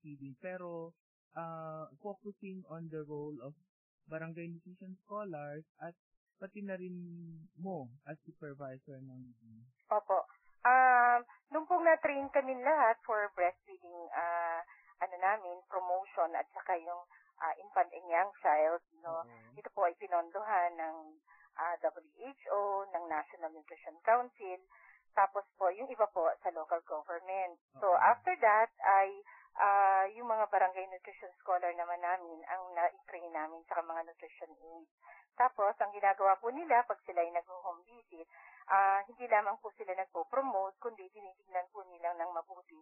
breastfeeding. Pero focusing on the role of barangay nutrition scholars at pati na rin mo as supervisor ng Opo. Nung pong na-train kami lahat for breastfeeding, promotion at saka yung infant and young child, no? Ito po ay pinondohan ng WHO, ng National Nutrition Council, tapos po yung iba po sa local government. So after that ay yung mga barangay nutrition scholar naman namin ang na-train namin sa mga nutrition aides. Tapos ang ginagawa po nila pag sila ay nag-home visit, hindi lamang po sila nagpo-promote, kundi tinitingnan po nila ng mabuti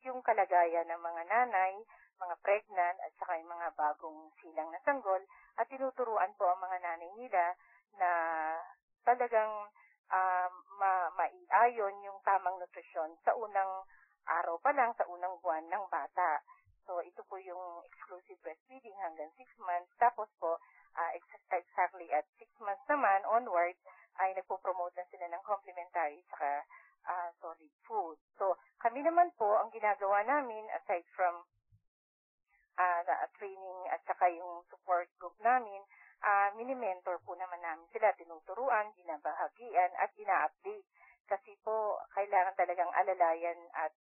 yung kalagayan ng mga nanay, mga pregnant, at saka yung mga bagong silang na sanggol, at tinuturuan po ang mga nanay nila na talagang maiayon yung tamang nutrisyon sa unang araw pa lang, sa unang buwan ng bata. So, ito po yung exclusive breastfeeding hanggang 6 months. Tapos po, exactly at 6 months naman onward, ay nagpo-promote na sila ng complementary saka solid food. So, kami naman po, ang ginagawa namin, aside from training at saka yung support group namin, mini-mentor po naman namin sila, tinuturuan, binabahagian, at ina-update. Kasi po, kailangan talagang alalayan at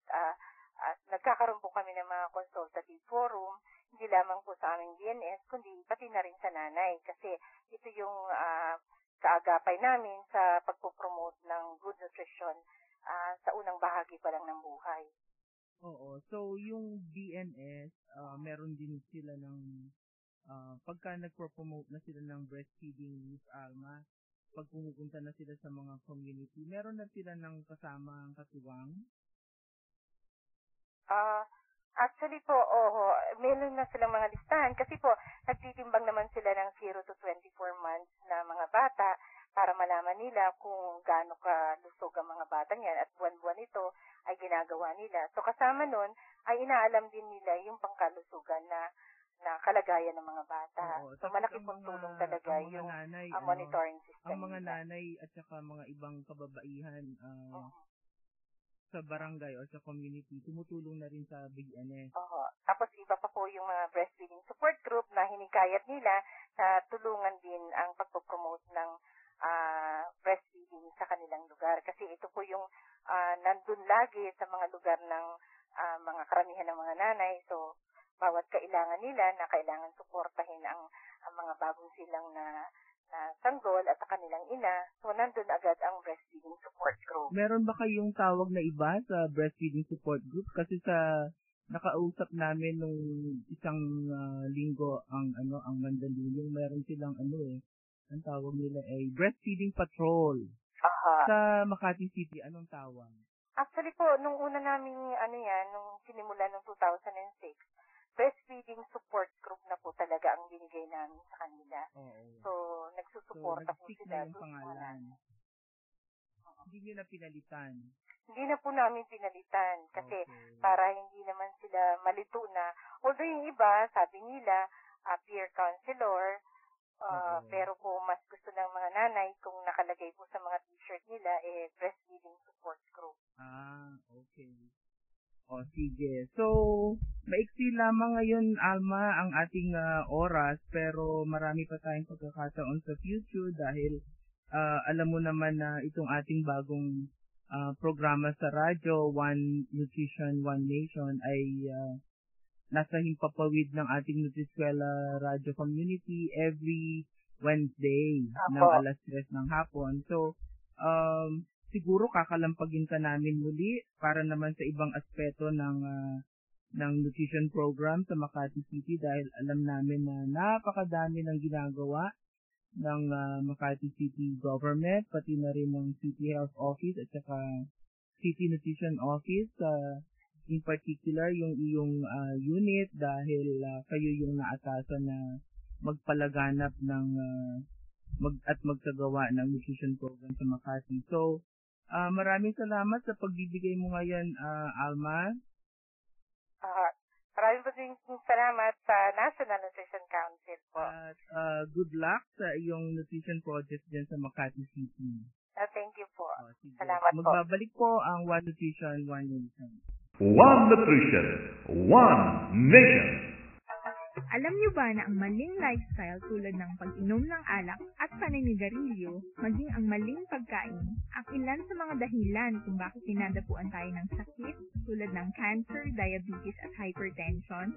nagkakaroon po kami ng mga consultative forum, hindi lamang po sa aming DNS, kundi pati na rin sa nanay. Kasi ito yung kaagapay namin sa pagpopromote ng good nutrition sa unang bahagi pa lang ng buhay. Oo. So, yung DNS, meron din sila ng pagka nagpo-promote na sila ng breastfeeding with Alma, pag pumupunta na sila sa mga community, meron na sila ng kasamang katuwang? Actually po, meron na silang mga listahan kasi po, nagtitimbang naman sila ng 0 to 24 months na mga bata para malaman nila kung gaano kalusog ang mga batang yan at buwan-buwan ito ay ginagawa nila. So kasama nun ay inaalam din nila yung pangkalusugan na kalagayan ng mga bata. Oo, so malaki pong tulong talaga yung nanay, monitoring system. Ang mga nila. nanay at saka mga ibang kababaihan sa barangay o sa community, tumutulong na rin sa BNS. Tapos iba pa po yung mga breastfeeding support group na hinikayat nila na tulungan din ang pagpopromote ng breastfeeding sa kanilang lugar. Kasi ito po yung nandun lagi sa mga lugar ng mga karamihan ng mga nanay. So, bawat kailangan nila na kailangan suportahin ang mga bagong silang na sanggol at kanilang ina. So, nandun agad ang breastfeeding support group. Meron ba kayong tawag na iba sa breastfeeding support group? Kasi sa nakausap namin nung isang linggo ang Mandaluyong, meron silang ang tawag nila ay breastfeeding patrol. Sa Makati City, anong tawag? Actually po, nung una naming nung sinimula nung 2006, breastfeeding support group na po talaga ang binigay namin sa kanila. So, nagsusuporta po sila. Na yung pangalan. Hindi nyo na pinalitan? Hindi na po namin pinalitan kasi para hindi naman sila malito na. Although yung iba, sabi nila, peer counselor, pero po mas gusto ng mga nanay kung nakalagay po sa mga t-shirt nila, breastfeeding support group. Okay. Sige. So, maiksi lamang ngayon, Alma, ang ating oras, pero marami pa tayong pagkakataon sa future dahil alam mo naman na itong ating bagong programa sa radyo, One Nutrition, One Nation, ay nasa himpapawid ng ating Nutriskwela Radio Community every Wednesday ng alas 3 ng hapon. So, siguro kakalampagin ka namin muli para naman sa ibang aspeto ng nutrition program sa Makati City dahil alam namin na napakadami ng ginagawa ng Makati City Government, pati na rin ng City Health Office at saka City Nutrition Office, in particular yung iyong unit dahil kayo yung naatasan na magpalaganap ng at magsagawa ng nutrition program sa Makati. So, maraming salamat sa pagbibigay mo ngayon, Alma. Maraming salamat sa National Nutrition Council po. At good luck sa iyong nutrition project dyan sa Makati City. Thank you po. Sige. Salamat po. Magbabalik po ang One Nutrition, One Nation. One Nutrition, One Nation. Alam niyo ba na ang maling lifestyle tulad ng pag-inom ng alak at paninigarilyo, maging ang maling pagkain, ang ilan sa mga dahilan kung bakit dinadapuan tayo ng sakit tulad ng cancer, diabetes at hypertension?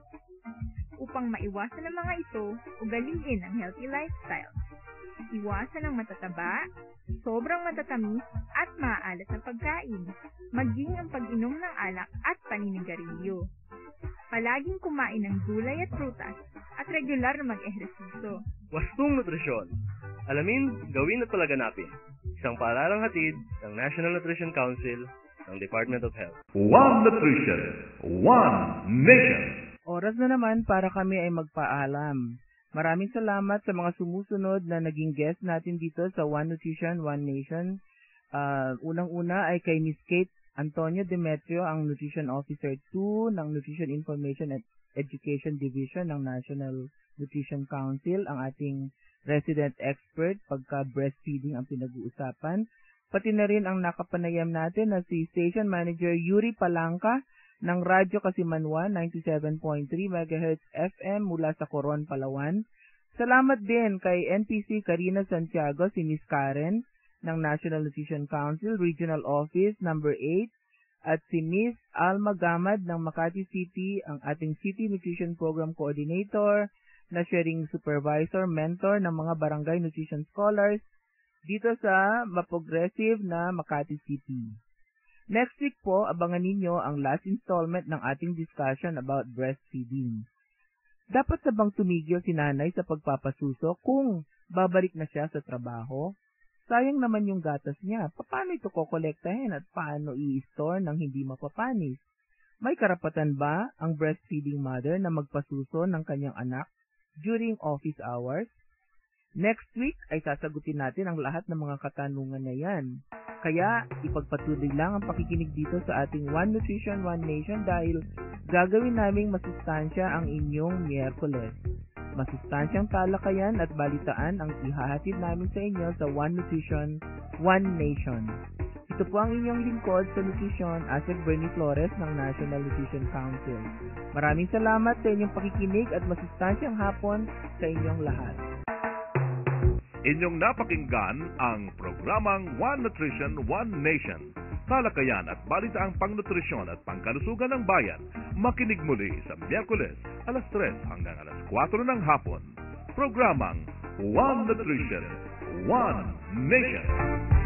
Upang maiwasan ang mga ito, ugaliin ang healthy lifestyle. Iwasan ang matataba, sobrang matatamis at maaalat na pagkain, maging ang pag-inom ng alak at paninigarilyo. Palaging kumain ng gulay at prutas at regular na mag-ehersisyo. Wastong nutrisyon. Alamin, gawin at palaganapin. Isang paaralang hatid ng National Nutrition Council ng Department of Health. One Nutrition, One Nation. Oras na naman para kami ay magpaalam. Maraming salamat sa mga sumusunod na naging guest natin dito sa One Nutrition, One Nation. Unang-una ay kay Miss Kate Antonio Demetrio, ang Nutrition Officer 2 ng Nutrition Information and Education Division ng National Nutrition Council, ang ating resident expert pagka breastfeeding ang pinag-uusapan. Pati na rin ang nakapanayam natin na si Station Manager Yuri Palangka ng Radyo Kasimanwa 97.3 MHz FM mula sa Coron, Palawan. Salamat din kay NPC Karina Santiago, si Miss Karen ng National Nutrition Council Regional Office number 8 at si Miss Alma Gamad ng Makati City, ang ating City Nutrition Program Coordinator na sharing supervisor, mentor ng mga barangay nutrition scholars dito sa maprogressive na Makati City. Next week po, abangan ninyo ang last installment ng ating discussion about breastfeeding. Dapat na bang tumigil si nanay sa pagpapasuso kung babalik na siya sa trabaho? Sayang naman yung gatas niya. Paano ito kokolektahin at paano i-store nang hindi mapapanis? May karapatan ba ang breastfeeding mother na magpasuso ng kanyang anak during office hours? Next week ay sasagutin natin ang lahat ng mga katanungan na yan. Kaya ipagpatuloy lang ang pakikinig dito sa ating One Nutrition, One Nation dahil gagawin naming masustansya ang inyong Miyerkules. Masustansyang talakayan at balitaan ang ihahatid namin sa inyo sa One Nutrition, One Nation. Ito po ang inyong lingkod sa nutrisyon, Asek Bernie Flores ng National Nutrition Council. Maraming salamat sa inyong pakikinig at masustansyang hapon sa inyong lahat. Inyong napakinggan ang programang One Nutrition, One Nation. Talakayan at balitaang pangnutrisyon at pangkalusugan ng bayan. Makinig muli sa Miyerkules, alas 3 hanggang alas 4 ng hapon. Programang One Nutrition, One Nation.